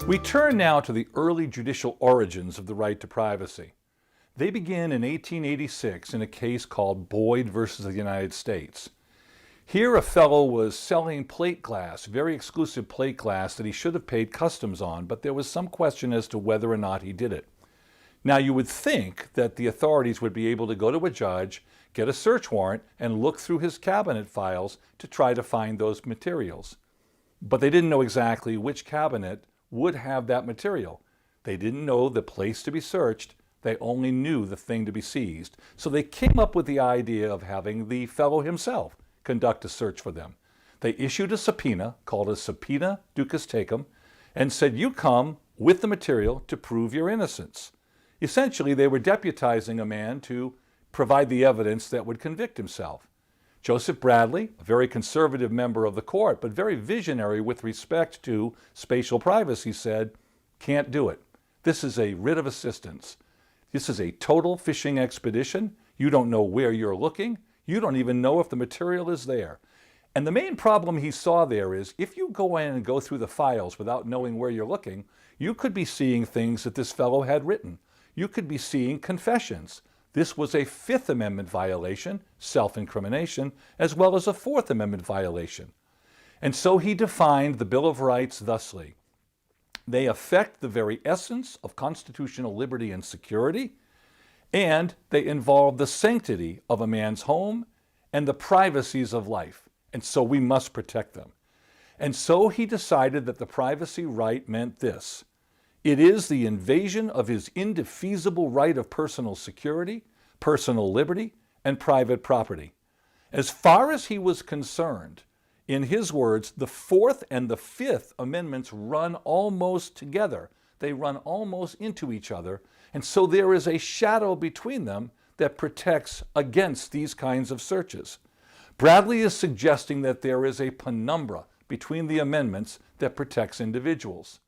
We turn now to the early judicial origins of the right to privacy. They begin in 1886 in a case called Boyd versus the United States. Here a fellow was selling plate glass, very exclusive plate glass that he should have paid customs on, but there was some question as to whether or not he did it. Now you would think that the authorities would be able to go to a judge, get a search warrant, and look through his cabinet files to try to find those materials. But they didn't know exactly which cabinet would have that material. They didn't know the place to be searched. They only knew the thing to be seized. So they came up with the idea of having the fellow himself conduct a search for them. They issued a subpoena called a subpoena duces tecum and said, you come with the material to prove your innocence. Essentially, they were deputizing a man to provide the evidence that would convict himself. Joseph Bradley, a very conservative member of the court, but very visionary with respect to spatial privacy, said, can't do it. This is a writ of assistance. This is a total fishing expedition. You don't know where you're looking. You don't even know if the material is there. And the main problem he saw there is if you go in and go through the files without knowing where you're looking, you could be seeing things that this fellow had written. You could be seeing confessions. This was a Fifth Amendment violation, self-incrimination, as well as a Fourth Amendment violation. And so he defined the Bill of Rights thusly. They affect the very essence of constitutional liberty and security, and they involve the sanctity of a man's home and the privacies of life. And so we must protect them. And so he decided that the privacy right meant this. It is the invasion of his indefeasible right of personal security, personal liberty, and private property. As far as he was concerned, in his words, the Fourth and the Fifth Amendments run almost together. They run almost into each other, and so there is a shadow between them that protects against these kinds of searches. Bradley is suggesting that there is a penumbra between the amendments that protects individuals.